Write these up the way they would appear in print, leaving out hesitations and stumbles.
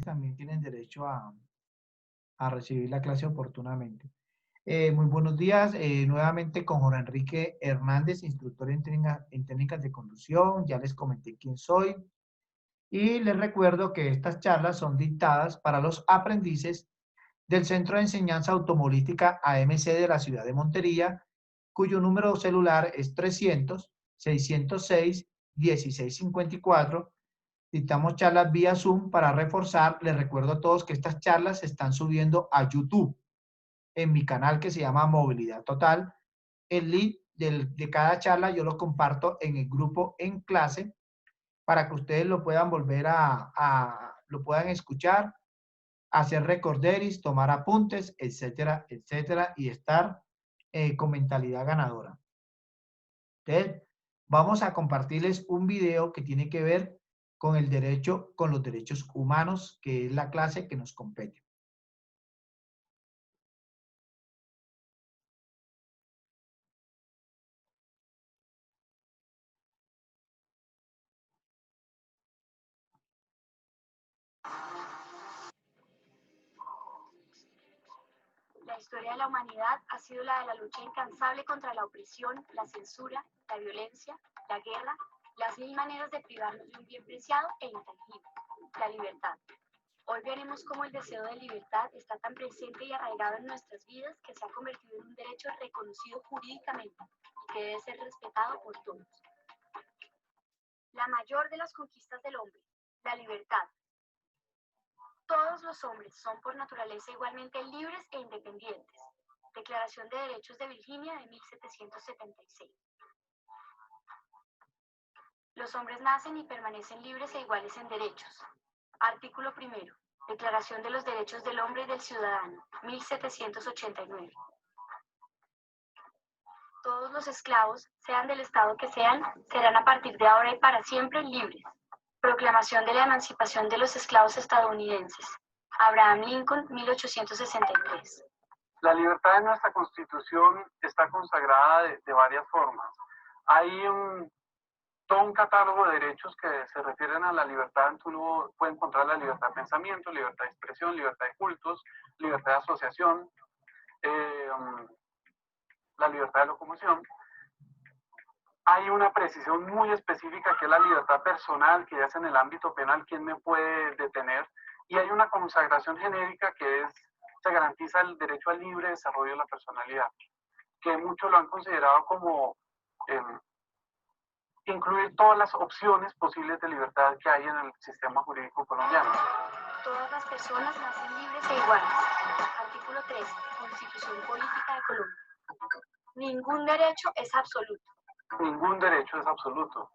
también tienen derecho a recibir la clase oportunamente. Muy buenos días, nuevamente con Jorge Enrique Hernández, instructor en técnicas de conducción. Ya les comenté quién soy y les recuerdo que estas charlas son dictadas para los aprendices del Centro de Enseñanza Automovilística AMC de la ciudad de Montería, cuyo número celular es 300-606-1654. Dictamos charlas vía Zoom para reforzar. Les recuerdo a todos que estas charlas se están subiendo a YouTube, en mi canal que se llama Movilidad Total. El link de cada charla yo lo comparto en el grupo en clase para que ustedes lo puedan volver lo puedan escuchar, hacer recorderis, tomar apuntes, etcétera, etcétera, y estar con mentalidad ganadora. Entonces, vamos a compartirles un video que tiene que ver con el derecho, con los derechos humanos, que es la clase que nos compete. La historia de la humanidad ha sido la de la lucha incansable contra la opresión, la censura, la violencia, la guerra, las mil maneras de privarnos de un bien preciado e intangible, la libertad. Hoy veremos cómo el deseo de libertad está tan presente y arraigado en nuestras vidas que se ha convertido en un derecho reconocido jurídicamente y que debe ser respetado por todos. La mayor de las conquistas del hombre, la libertad. Todos los hombres son por naturaleza igualmente libres e independientes. Declaración de Derechos de Virginia de 1776. Los hombres nacen y permanecen libres e iguales en derechos. Artículo primero. Declaración de los Derechos del Hombre y del Ciudadano, 1789. Todos los esclavos, sean del estado que sean, serán a partir de ahora y para siempre libres. Proclamación de la emancipación de los esclavos estadounidenses. Abraham Lincoln, 1863. La libertad en nuestra Constitución está consagrada de varias formas. Hay todo un catálogo de derechos que se refieren a la libertad. Uno puede encontrar la libertad de pensamiento, libertad de expresión, libertad de cultos, libertad de asociación, la libertad de locomoción. Hay una precisión muy específica que es la libertad personal, que es en el ámbito penal, quién me puede detener, y hay una consagración genérica que se garantiza el derecho al libre desarrollo de la personalidad, que muchos lo han considerado como incluir todas las opciones posibles de libertad que hay en el sistema jurídico colombiano. Todas las personas nacen libres e iguales. Artículo 3. Constitución Política de Colombia. Ningún derecho es absoluto. Ningún derecho es absoluto.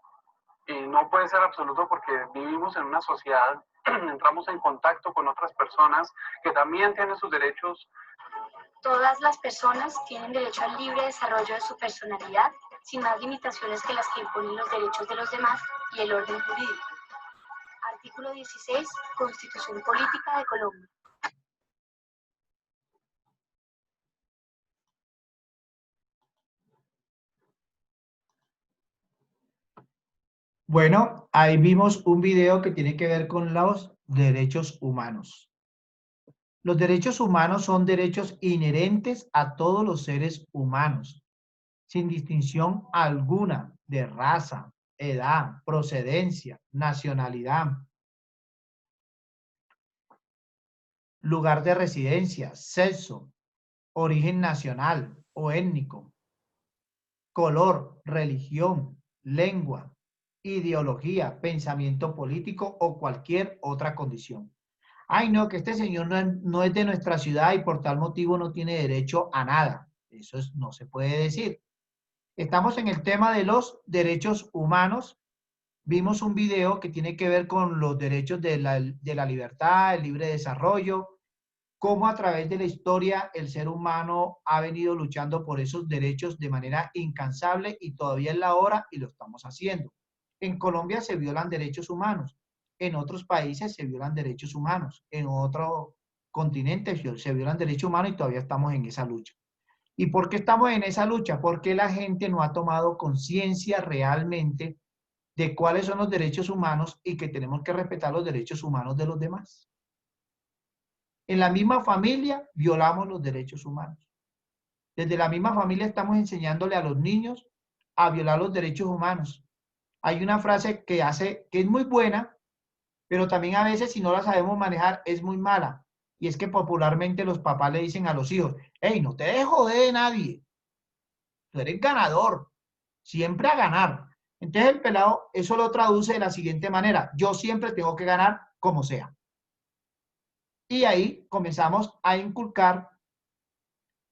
Y no puede ser absoluto porque vivimos en una sociedad, entramos en contacto con otras personas que también tienen sus derechos. Todas las personas tienen derecho al libre desarrollo de su personalidad, sin más limitaciones que las que imponen los derechos de los demás y el orden jurídico. Artículo 16. Constitución Política de Colombia. Bueno, ahí vimos un video que tiene que ver con los derechos humanos. Los derechos humanos son derechos inherentes a todos los seres humanos, sin distinción alguna de raza, edad, procedencia, nacionalidad, lugar de residencia, sexo, origen nacional o étnico, color, religión, lengua, ideología, pensamiento político o cualquier otra condición. Ay, no, que este señor no es de nuestra ciudad y por tal motivo no tiene derecho a nada. Eso no se puede decir. Estamos en el tema de los derechos humanos. Vimos un video que tiene que ver con los derechos de la libertad, el libre desarrollo, cómo a través de la historia el ser humano ha venido luchando por esos derechos de manera incansable y todavía es la hora y lo estamos haciendo. En Colombia se violan derechos humanos, en otros países se violan derechos humanos, en otros continentes se violan derechos humanos y todavía estamos en esa lucha. ¿Y por qué estamos en esa lucha? Porque la gente no ha tomado conciencia realmente de cuáles son los derechos humanos y que tenemos que respetar los derechos humanos de los demás. En la misma familia violamos los derechos humanos. Desde la misma familia estamos enseñándole a los niños a violar los derechos humanos. Hay una frase que es muy buena, pero también a veces si no la sabemos manejar es muy mala. Y es que popularmente los papás le dicen a los hijos, hey, no te dejes joder de nadie. Tú eres ganador. Siempre a ganar. Entonces el pelado eso lo traduce de la siguiente manera. Yo siempre tengo que ganar como sea. Y ahí comenzamos a inculcar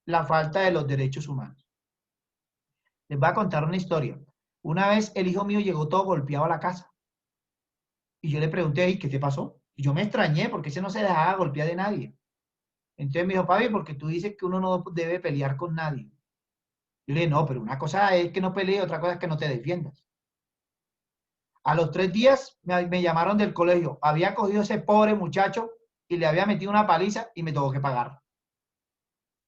la falta de los derechos humanos. Les voy a contar una historia. Una vez el hijo mío llegó todo golpeado a la casa. Y yo le pregunté, ¿y qué te pasó? Y yo me extrañé porque ese no se dejaba golpear de nadie. Entonces me dijo, papi, porque tú dices que uno no debe pelear con nadie. Yo le dije, no, pero una cosa es que no pelee, otra cosa es que no te defiendas. A los 3 días me llamaron del colegio. Había cogido a ese pobre muchacho y le había metido una paliza y me tuvo que pagar.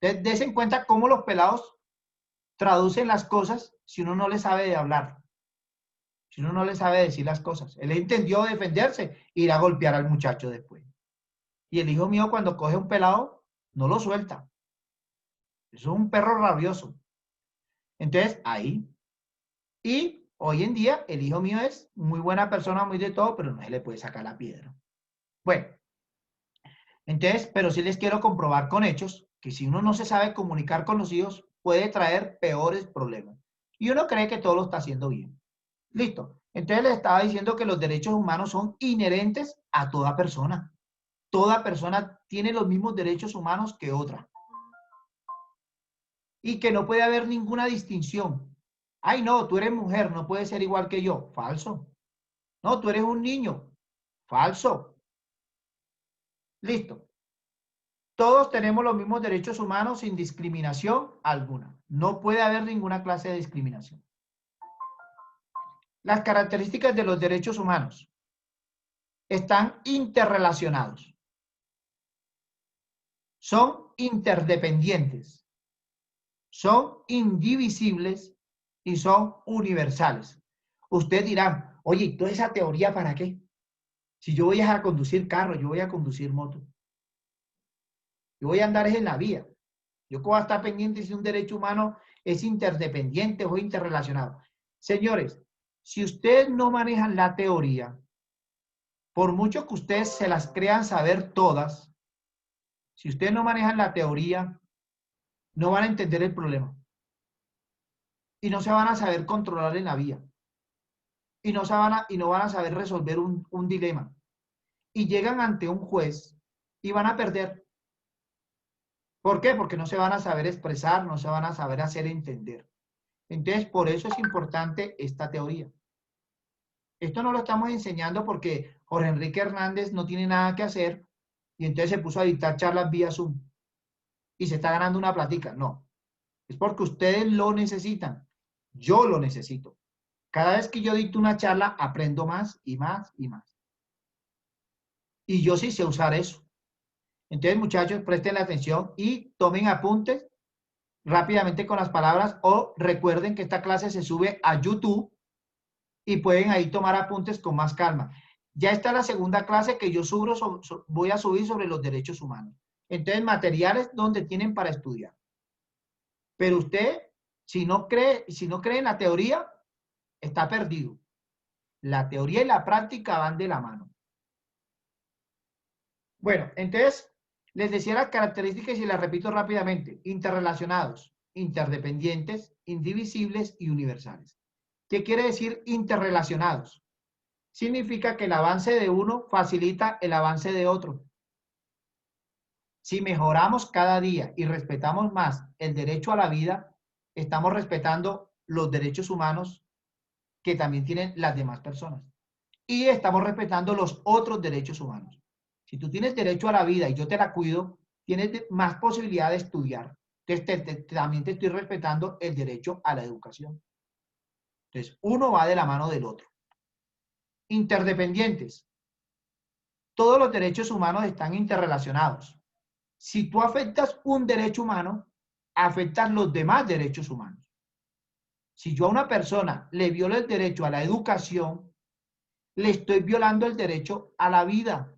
Entonces, dése en cuenta cómo los pelados traducen las cosas si uno no le sabe de hablar. Si uno no le sabe decir las cosas. Él entendió defenderse e ir a golpear al muchacho después. Y el hijo mío cuando coge un pelado, no lo suelta. Eso es un perro rabioso. Entonces, ahí. Y hoy en día, el hijo mío es muy buena persona, muy de todo, pero no se le puede sacar la piedra. Bueno, entonces, pero sí les quiero comprobar con hechos que si uno no se sabe comunicar con los hijos, puede traer peores problemas. Y uno cree que todo lo está haciendo bien. Listo. Entonces les estaba diciendo que los derechos humanos son inherentes a toda persona. Toda persona tiene los mismos derechos humanos que otra. Y que no puede haber ninguna distinción. Ay, no, tú eres mujer, no puedes ser igual que yo. Falso. No, tú eres un niño. Falso. Listo. Todos tenemos los mismos derechos humanos sin discriminación alguna. No puede haber ninguna clase de discriminación. Las características de los derechos humanos están interrelacionados. Son interdependientes. Son indivisibles y son universales. Ustedes dirán, oye, ¿toda esa teoría para qué? Si yo voy a conducir carro, yo voy a conducir moto. Yo voy a andar en la vía. Yo puedo estar pendiente si un derecho humano es interdependiente o interrelacionado. Señores, si ustedes no manejan la teoría, por mucho que ustedes se las crean saber todas, si ustedes no manejan la teoría, no van a entender el problema. Y no se van a saber controlar en la vía. Y no van a saber resolver un dilema. Y llegan ante un juez y van a perder. ¿Por qué? Porque no se van a saber expresar, no se van a saber hacer entender. Entonces, por eso es importante esta teoría. Esto no lo estamos enseñando porque Jorge Enrique Hernández no tiene nada que hacer y entonces se puso a dictar charlas vía Zoom y se está ganando una platica. No, es porque ustedes lo necesitan. Yo lo necesito. Cada vez que yo dicto una charla, aprendo más y más y más. Y yo sí sé usar eso. Entonces, muchachos, presten atención y tomen apuntes rápidamente con las palabras o recuerden que esta clase se sube a YouTube y pueden ahí tomar apuntes con más calma. Ya está la segunda clase que yo voy a subir sobre los derechos humanos. Entonces, materiales donde tienen para estudiar. Pero usted, si no cree en la teoría, está perdido. La teoría y la práctica van de la mano. Bueno, entonces, les decía las características y las repito rápidamente. Interrelacionados, interdependientes, indivisibles y universales. ¿Qué quiere decir interrelacionados? Significa que el avance de uno facilita el avance de otro. Si mejoramos cada día y respetamos más el derecho a la vida, estamos respetando los derechos humanos que también tienen las demás personas. Y estamos respetando los otros derechos humanos. Si tú tienes derecho a la vida y yo te la cuido, tienes más posibilidad de estudiar. Entonces, también te estoy respetando el derecho a la educación. Entonces, uno va de la mano del otro. Interdependientes. Todos los derechos humanos están interrelacionados. Si tú afectas un derecho humano, afectas los demás derechos humanos. Si yo a una persona le violo el derecho a la educación, le estoy violando el derecho a la vida.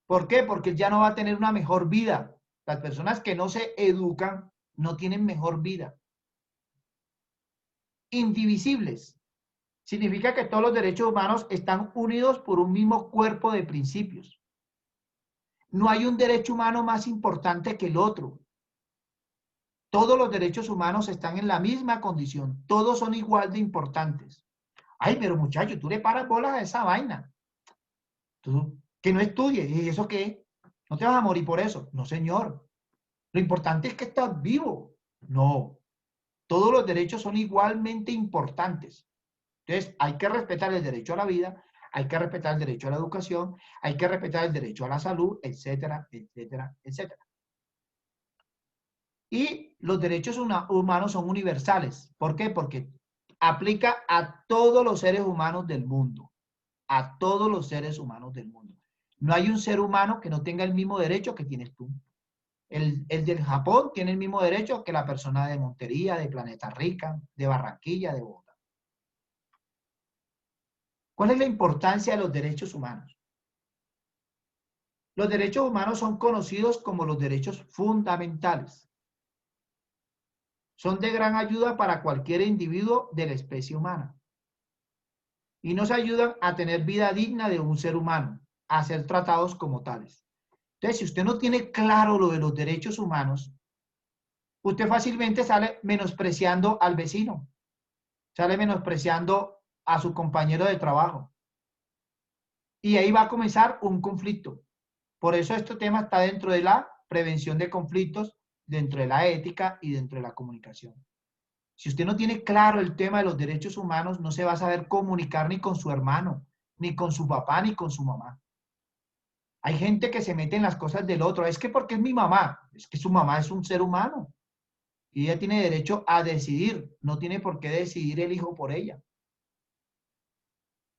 ¿Por qué? Porque él ya no va a tener una mejor vida. Las personas que no se educan no tienen mejor vida. Indivisibles. Significa que todos los derechos humanos están unidos por un mismo cuerpo de principios. No hay un derecho humano más importante que el otro. Todos los derechos humanos están en la misma condición. Todos son igual de importantes. Ay, pero muchacho, tú le paras bolas a esa vaina. Tú, que no estudies. ¿Y eso qué? ¿No te vas a morir por eso? No, señor. Lo importante es que estás vivo. No. Todos los derechos son igualmente importantes. Entonces, hay que respetar el derecho a la vida, hay que respetar el derecho a la educación, hay que respetar el derecho a la salud, etcétera, etcétera, etcétera. Y los derechos humanos son universales. ¿Por qué? Porque aplica a todos los seres humanos del mundo. A todos los seres humanos del mundo. No hay un ser humano que no tenga el mismo derecho que tienes tú. El del Japón tiene el mismo derecho que la persona de Montería, de Planeta Rica, de Barranquilla, de Bogotá. ¿Cuál es la importancia de los derechos humanos? Los derechos humanos son conocidos como los derechos fundamentales. Son de gran ayuda para cualquier individuo de la especie humana. Y nos ayudan a tener vida digna de un ser humano, a ser tratados como tales. Entonces, si usted no tiene claro lo de los derechos humanos, usted fácilmente sale menospreciando al vecino, sale menospreciando a su compañero de trabajo. Y ahí va a comenzar un conflicto. Por eso este tema está dentro de la prevención de conflictos, dentro de la ética y dentro de la comunicación. Si usted no tiene claro el tema de los derechos humanos, no se va a saber comunicar ni con su hermano, ni con su papá, ni con su mamá. Hay gente que se mete en las cosas del otro. Es que porque es mi mamá, es que su mamá es un ser humano. Y ella tiene derecho a decidir, no tiene por qué decidir el hijo por ella.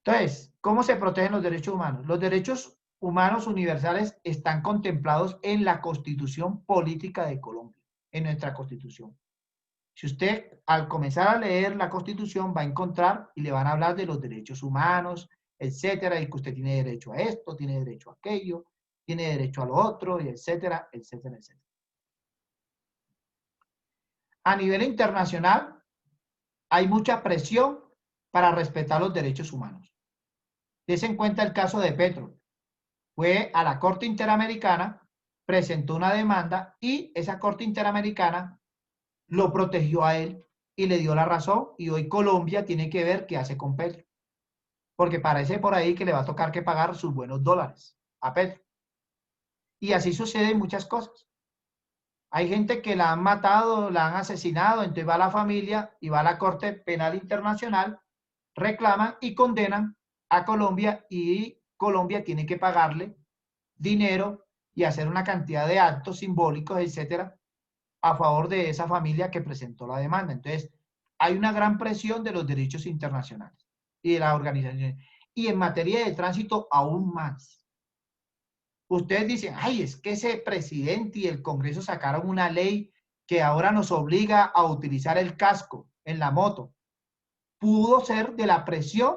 Entonces, ¿cómo se protegen los derechos humanos? Los derechos humanos universales están contemplados en la Constitución Política de Colombia, en nuestra Constitución. Si usted al comenzar a leer la Constitución va a encontrar y le van a hablar de los derechos humanos, etcétera, y que usted tiene derecho a esto, tiene derecho a aquello, tiene derecho a lo otro, y etcétera, etcétera, etcétera. A nivel internacional hay mucha presión para respetar los derechos humanos. Dese en cuenta el caso de Petro. Fue a la Corte Interamericana, presentó una demanda y esa Corte Interamericana lo protegió a él y le dio la razón y hoy Colombia tiene que ver qué hace con Petro. Porque parece por ahí que le va a tocar que pagar sus buenos dólares a Petro. Y así sucede en muchas cosas. Hay gente que la han matado, la han asesinado, entonces va a la familia y va a la Corte Penal Internacional, reclaman y condenan a Colombia y Colombia tiene que pagarle dinero y hacer una cantidad de actos simbólicos, etcétera, a favor de esa familia que presentó la demanda. Entonces, hay una gran presión de los derechos internacionales y de las organizaciones. Y en materia de tránsito, aún más. Ustedes dicen, ay, es que ese presidente y el Congreso sacaron una ley que ahora nos obliga a utilizar el casco en la moto. Pudo ser de la presión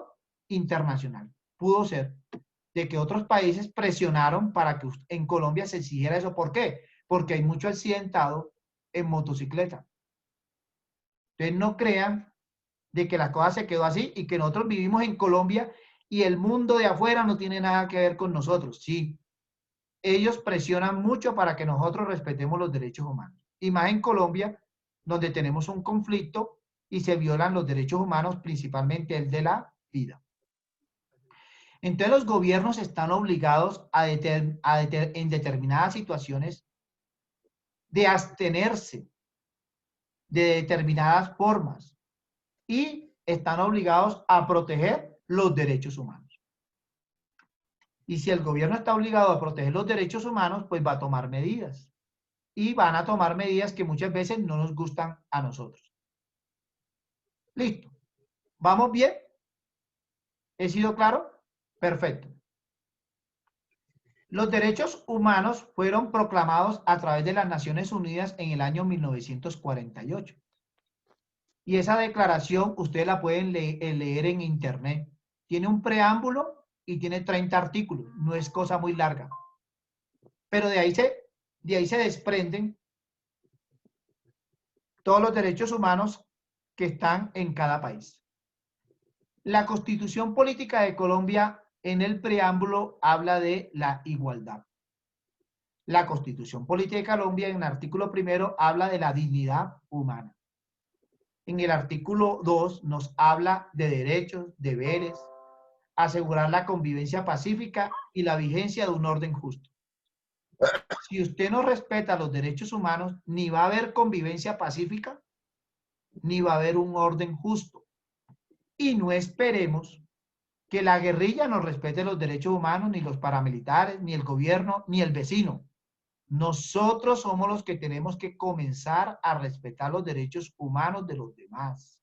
internacional. Pudo ser de que otros países presionaron para que en Colombia se exigiera eso. ¿Por qué? Porque hay mucho accidentado en motocicleta. Entonces no crean de que la cosa se quedó así y que nosotros vivimos en Colombia y el mundo de afuera no tiene nada que ver con nosotros. Sí, ellos presionan mucho para que nosotros respetemos los derechos humanos. Y más en Colombia, donde tenemos un conflicto y se violan los derechos humanos, principalmente el de la vida. Entonces los gobiernos están obligados en determinadas situaciones de abstenerse de determinadas formas y están obligados a proteger los derechos humanos. Y si el gobierno está obligado a proteger los derechos humanos, pues va a tomar medidas. Y van a tomar medidas que muchas veces no nos gustan a nosotros. Listo. ¿Vamos bien? ¿He sido claro? Perfecto. Los derechos humanos fueron proclamados a través de las Naciones Unidas en el año 1948. Y esa declaración ustedes la pueden leer en internet. Tiene un preámbulo y tiene 30 artículos. No es cosa muy larga. Pero de ahí se desprenden todos los derechos humanos que están en cada país. La Constitución Política de Colombia, en el preámbulo, habla de la igualdad. La Constitución Política de Colombia, en el artículo primero, habla de la dignidad humana. En el artículo 2 nos habla de derechos, deberes, asegurar la convivencia pacífica y la vigencia de un orden justo. Si usted no respeta los derechos humanos, ni va a haber convivencia pacífica, ni va a haber un orden justo. Y no esperemos que la guerrilla nos respete los derechos humanos, ni los paramilitares, ni el gobierno, ni el vecino. Nosotros somos los que tenemos que comenzar a respetar los derechos humanos de los demás.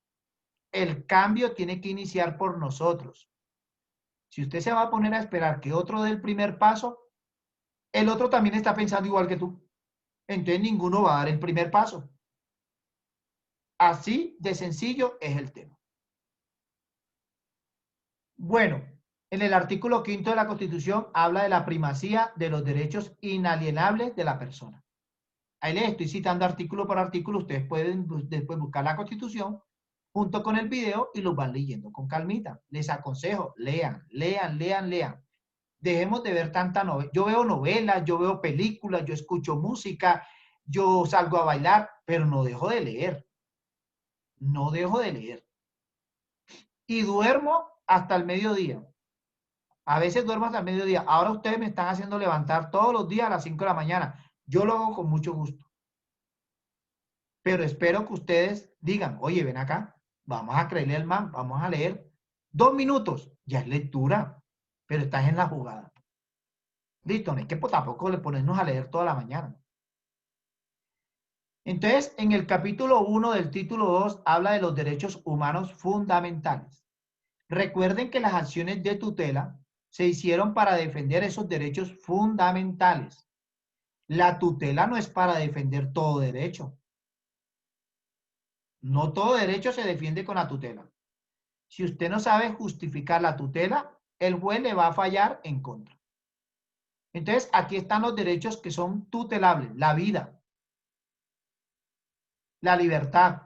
El cambio tiene que iniciar por nosotros. Si usted se va a poner a esperar que otro dé el primer paso, el otro también está pensando igual que tú. Entonces ninguno va a dar el primer paso. Así de sencillo es el tema. Bueno, en el artículo 5 de la Constitución habla de la primacía de los derechos inalienables de la persona. Ahí les estoy citando artículo por artículo. Ustedes pueden después buscar la Constitución junto con el video y los van leyendo con calmita. Les aconsejo, lean, lean, lean, lean. Dejemos de ver tanta novela. Yo veo novelas, yo veo películas, yo escucho música, yo salgo a bailar, pero no dejo de leer. No dejo de leer. Y duermo hasta el mediodía. A veces duermo hasta el mediodía. Ahora ustedes me están haciendo levantar todos los días a las 5 de la mañana. Yo lo hago con mucho gusto. Pero espero que ustedes digan, oye, ven acá, vamos a creerle al man, vamos a leer 2 minutos. Ya es lectura, pero estás en la jugada. Listo, no es que tampoco le ponernos a leer toda la mañana. Entonces, en el capítulo 1 del título 2 habla de los derechos humanos fundamentales. Recuerden que las acciones de tutela se hicieron para defender esos derechos fundamentales. La tutela no es para defender todo derecho. No todo derecho se defiende con la tutela. Si usted no sabe justificar la tutela, el juez le va a fallar en contra. Entonces, aquí están los derechos que son tutelables. La vida, la libertad,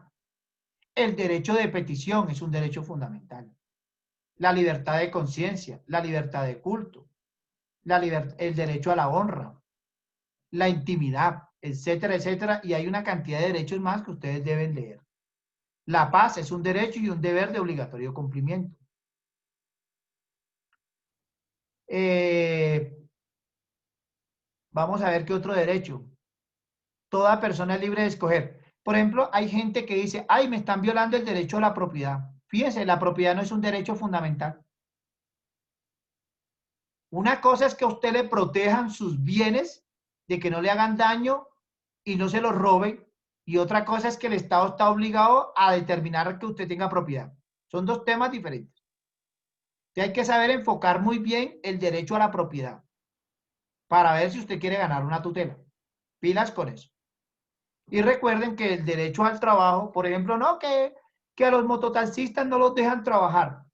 el derecho de petición es un derecho fundamental. La libertad de conciencia, la libertad de culto, el derecho a la honra, la intimidad, etcétera, etcétera. Y hay una cantidad de derechos más que ustedes deben leer. La paz es un derecho y un deber de obligatorio cumplimiento. Vamos a ver qué otro derecho. Toda persona es libre de escoger. Por ejemplo, hay gente que dice, ay, me están violando el derecho a la propiedad. Fíjense, la propiedad no es un derecho fundamental. Una cosa es que a usted le protejan sus bienes, de que no le hagan daño y no se los roben. Y otra cosa es que el Estado está obligado a determinar que usted tenga propiedad. Son dos temas diferentes. Entonces hay que saber enfocar muy bien el derecho a la propiedad para ver si usted quiere ganar una tutela. Pilas con eso. Y recuerden que el derecho al trabajo, por ejemplo, no, que a los mototaxistas no los dejan trabajar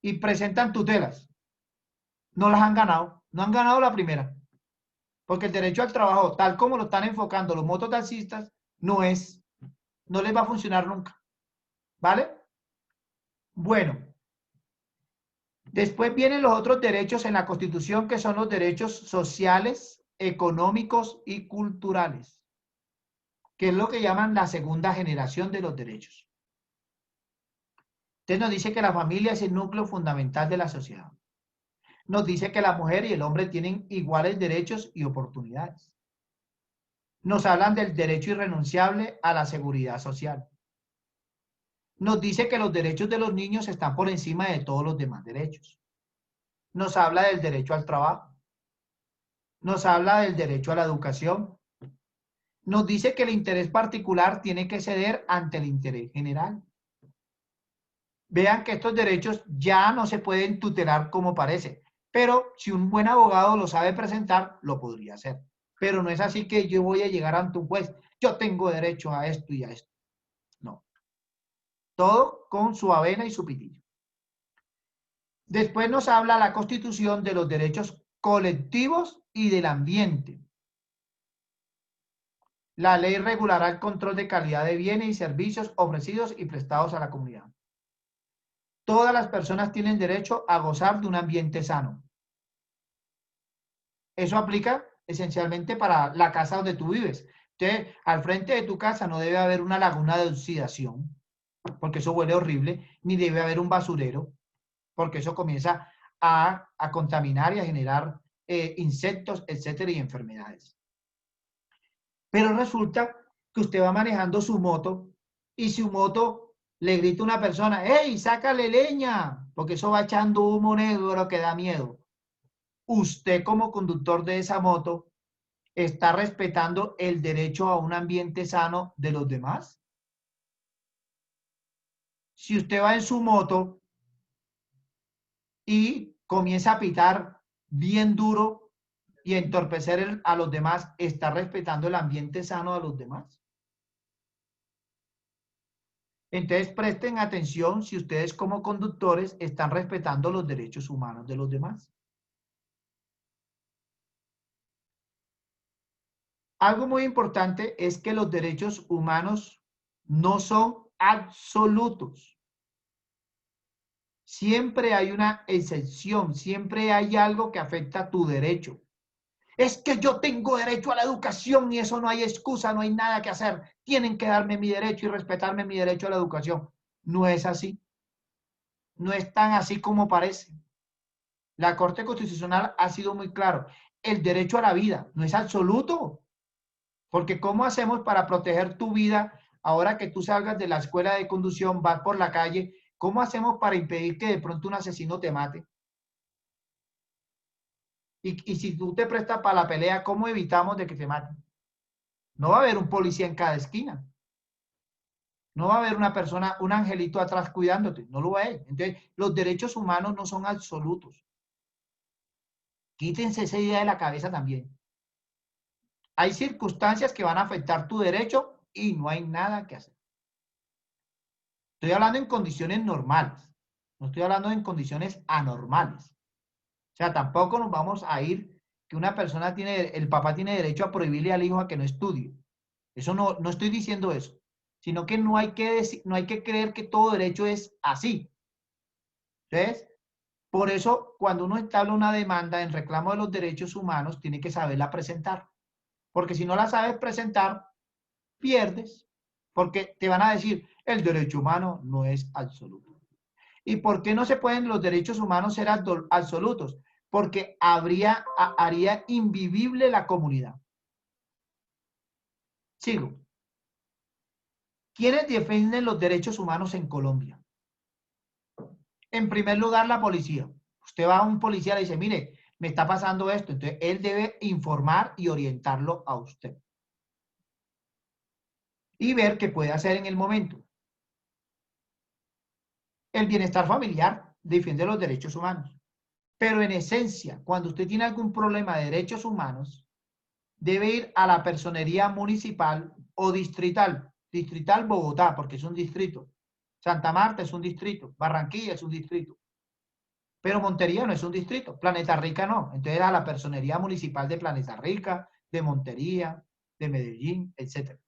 y presentan tutelas. No las han ganado, no han ganado la primera. Porque el derecho al trabajo, tal como lo están enfocando los mototaxistas, no les va a funcionar nunca. ¿Vale? Bueno. Después vienen los otros derechos en la Constitución, que son los derechos sociales, económicos y culturales, que es lo que llaman la segunda generación de los derechos. Entonces nos dice que la familia es el núcleo fundamental de la sociedad. Nos dice que la mujer y el hombre tienen iguales derechos y oportunidades. Nos hablan del derecho irrenunciable a la seguridad social. Nos dice que los derechos de los niños están por encima de todos los demás derechos. Nos habla del derecho al trabajo. Nos habla del derecho a la educación. Nos dice que el interés particular tiene que ceder ante el interés general. Vean que estos derechos ya no se pueden tutelar como parece, pero si un buen abogado lo sabe presentar, lo podría hacer. Pero no es así que yo voy a llegar ante un juez, yo tengo derecho a esto y a esto. No. Todo con su avena y su pitillo. Después nos habla la Constitución de los derechos colectivos y del ambiente. La ley regulará el control de calidad de bienes y servicios ofrecidos y prestados a la comunidad. Todas las personas tienen derecho a gozar de un ambiente sano. Eso aplica esencialmente para la casa donde tú vives. Entonces, al frente de tu casa no debe haber una laguna de oxidación, porque eso huele horrible, ni debe haber un basurero, porque eso comienza a contaminar y a generar insectos, etcétera, y enfermedades. Pero resulta que usted va manejando su moto y su moto le grita a una persona, ¡hey, sácale leña! Porque eso va echando humo negro que da miedo. Usted como conductor de esa moto está respetando el derecho a un ambiente sano de los demás. Si usted va en su moto y comienza a pitar bien duro y a entorpecer a los demás, ¿está respetando el ambiente sano de los demás? Entonces presten atención si ustedes como conductores están respetando los derechos humanos de los demás. Algo muy importante es que los derechos humanos no son absolutos. Siempre hay una excepción, siempre hay algo que afecta tu derecho. Es que yo tengo derecho a la educación y eso no hay excusa, no hay nada que hacer. Tienen que darme mi derecho y respetarme mi derecho a la educación. No es así. No es tan así como parece. La Corte Constitucional ha sido muy claro. El derecho a la vida no es absoluto. Porque ¿cómo hacemos para proteger tu vida ahora que tú salgas de la escuela de conducción, vas por la calle? ¿Cómo hacemos para impedir que de pronto un asesino te mate? Y si tú te prestas para la pelea, ¿cómo evitamos de que te maten? No va a haber un policía en cada esquina. No va a haber una persona, un angelito atrás cuidándote. No lo va a haber. Entonces, los derechos humanos no son absolutos. Quítense esa idea de la cabeza también. Hay circunstancias que van a afectar tu derecho y no hay nada que hacer. Estoy hablando en condiciones normales. No estoy hablando en condiciones anormales. O sea, tampoco nos vamos a ir que una persona tiene, el papá tiene derecho a prohibirle al hijo a que no estudie. Eso no estoy diciendo eso, sino que no hay que decir, no hay que creer que todo derecho es así. Entonces, por eso, cuando uno entabla una demanda en reclamo de los derechos humanos, tiene que saberla presentar. Porque si no la sabes presentar, pierdes. Porque te van a decir, el derecho humano no es absoluto. ¿Y por qué no se pueden los derechos humanos ser absolutos? Porque haría invivible la comunidad. Sigo. ¿Quiénes defienden los derechos humanos en Colombia? En primer lugar, la policía. Usted va a un policía y le dice, mire, me está pasando esto. Entonces, él debe informar y orientarlo a usted. Y ver qué puede hacer en el momento. El bienestar familiar defiende los derechos humanos. Pero en esencia, cuando usted tiene algún problema de derechos humanos, debe ir a la personería municipal o distrital. Distrital Bogotá, porque es un distrito. Santa Marta es un distrito. Barranquilla es un distrito. Pero Montería no es un distrito. Planeta Rica no. Entonces a la personería municipal de Planeta Rica, de Montería, de Medellín, etc.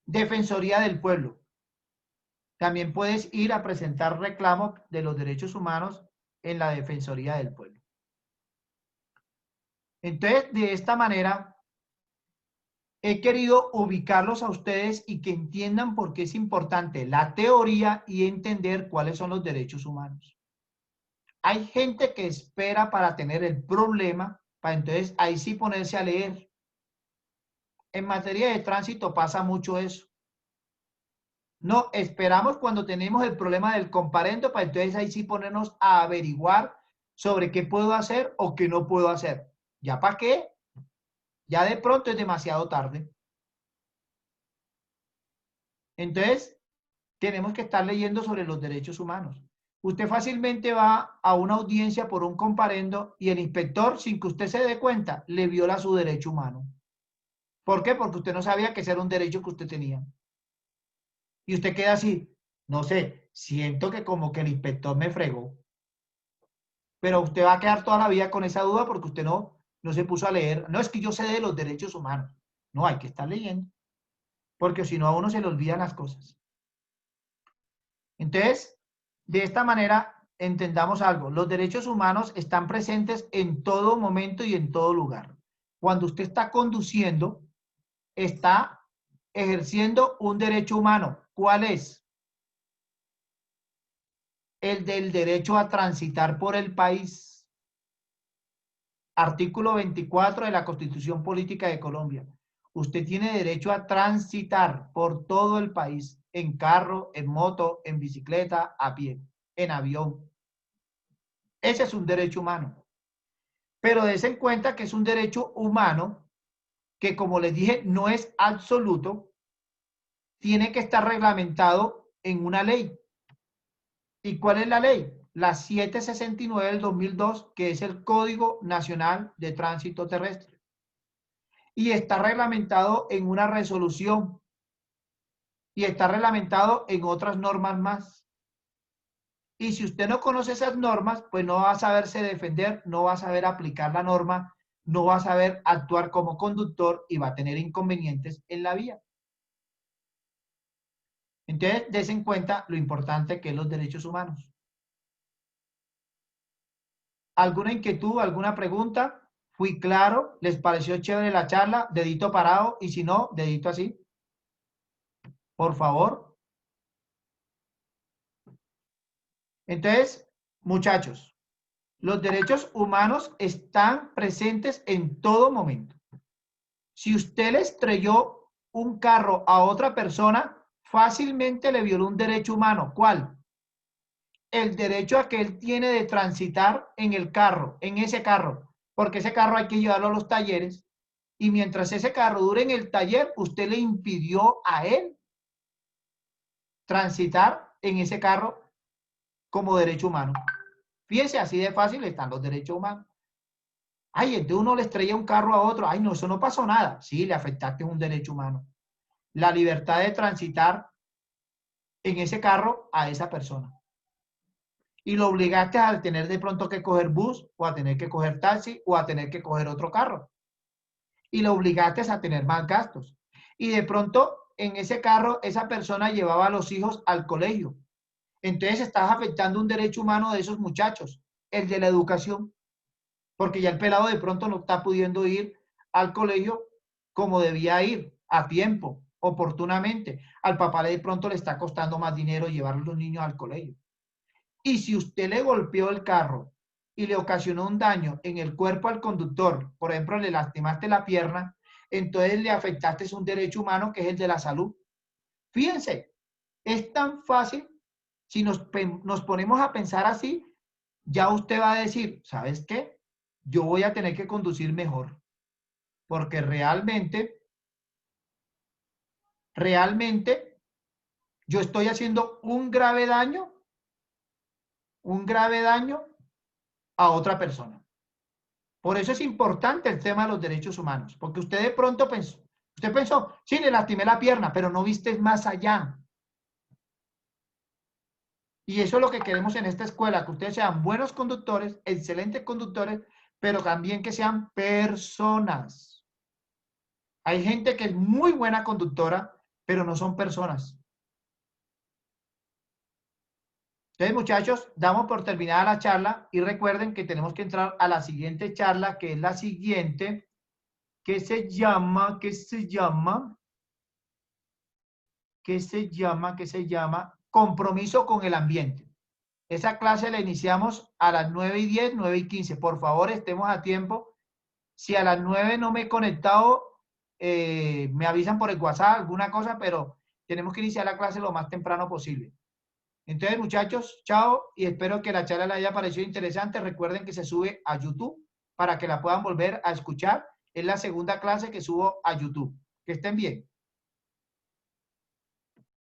Defensoría del Pueblo. También puedes ir a presentar reclamos de los derechos humanos en la Defensoría del Pueblo. Entonces, de esta manera, he querido ubicarlos a ustedes y que entiendan por qué es importante la teoría y entender cuáles son los derechos humanos. Hay gente que espera para tener el problema, para entonces ahí sí ponerse a leer. En materia de tránsito pasa mucho eso. No, esperamos cuando tenemos el problema del comparendo, para entonces ahí sí ponernos a averiguar sobre qué puedo hacer o qué no puedo hacer. ¿Ya para qué? Ya de pronto es demasiado tarde. Entonces, tenemos que estar leyendo sobre los derechos humanos. Usted fácilmente va a una audiencia por un comparendo y el inspector, sin que usted se dé cuenta, le viola su derecho humano. ¿Por qué? Porque usted no sabía que ese era un derecho que usted tenía. Y usted queda así, no sé, siento que como que el inspector me fregó. Pero usted va a quedar toda la vida con esa duda porque usted no se puso a leer. No es que yo sé de los derechos humanos. No, hay que estar leyendo. Porque si no, a uno se le olvidan las cosas. Entonces, de esta manera, entendamos algo. Los derechos humanos están presentes en todo momento y en todo lugar. Cuando usted está conduciendo, está ejerciendo un derecho humano. ¿Cuál es? El del derecho a transitar por el país. Artículo 24 de la Constitución Política de Colombia. Usted tiene derecho a transitar por todo el país, en carro, en moto, en bicicleta, a pie, en avión. Ese es un derecho humano. Pero des en cuenta que es un derecho humano que, como les dije, no es absoluto, tiene que estar reglamentado en una ley. ¿Y cuál es la ley? La 769 del 2002, que es el Código Nacional de Tránsito Terrestre. Y está reglamentado en una resolución. Y está reglamentado en otras normas más. Y si usted no conoce esas normas, pues no va a saberse defender, no va a saber aplicar la norma, no va a saber actuar como conductor y va a tener inconvenientes en la vía. Entonces, des en cuenta lo importante que es los derechos humanos. ¿Alguna inquietud, alguna pregunta? ¿Fui claro? ¿Les pareció chévere la charla? Dedito parado y si no, dedito así. Por favor. Entonces, muchachos, los derechos humanos están presentes en todo momento. Si usted le estrelló un carro a otra persona, fácilmente le violó un derecho humano. ¿Cuál? El derecho a que él tiene de transitar en el carro, en ese carro, porque ese carro hay que llevarlo a los talleres y mientras ese carro dure en el taller, usted le impidió a él transitar en ese carro como derecho humano. Fíjense, así de fácil están los derechos humanos. Ay, entonces uno le estrella un carro a otro. Ay, no, eso no pasó nada. Sí, le afectaste un derecho humano. La libertad de transitar en ese carro a esa persona. Y lo obligaste a tener de pronto que coger bus o a tener que coger taxi o a tener que coger otro carro. Y lo obligaste a tener más gastos. Y de pronto en ese carro esa persona llevaba a los hijos al colegio. Entonces estás afectando un derecho humano de esos muchachos, el de la educación, porque ya el pelado de pronto no está pudiendo ir al colegio como debía ir, a tiempo, oportunamente. Al papá de pronto le está costando más dinero llevar a los niños al colegio. Y si usted le golpeó el carro y le ocasionó un daño en el cuerpo al conductor, por ejemplo, le lastimaste la pierna, entonces le afectaste un derecho humano que es el de la salud. Fíjense, es tan fácil, si nos ponemos a pensar así, ya usted va a decir, ¿sabes qué? Yo voy a tener que conducir mejor, porque realmente yo estoy haciendo un grave daño a otra persona. Por eso es importante el tema de los derechos humanos, porque usted de pronto pensó, sí, le lastimé la pierna, pero no viste más allá. Y eso es lo que queremos en esta escuela, que ustedes sean buenos conductores, excelentes conductores, pero también que sean personas. Hay gente que es muy buena conductora, pero no son personas. Entonces, muchachos, damos por terminada la charla y recuerden que tenemos que entrar a la siguiente charla, que es la siguiente, que se llama compromiso con el ambiente. Esa clase la iniciamos a las 9:10, 9:15. Por favor, estemos a tiempo. Si a las 9 no me he conectado, me avisan por el WhatsApp, alguna cosa, pero tenemos que iniciar la clase lo más temprano posible. Entonces, muchachos, chao y espero que la charla les haya parecido interesante. Recuerden que se sube a YouTube para que la puedan volver a escuchar. Es la segunda clase que subo a YouTube. Que estén bien.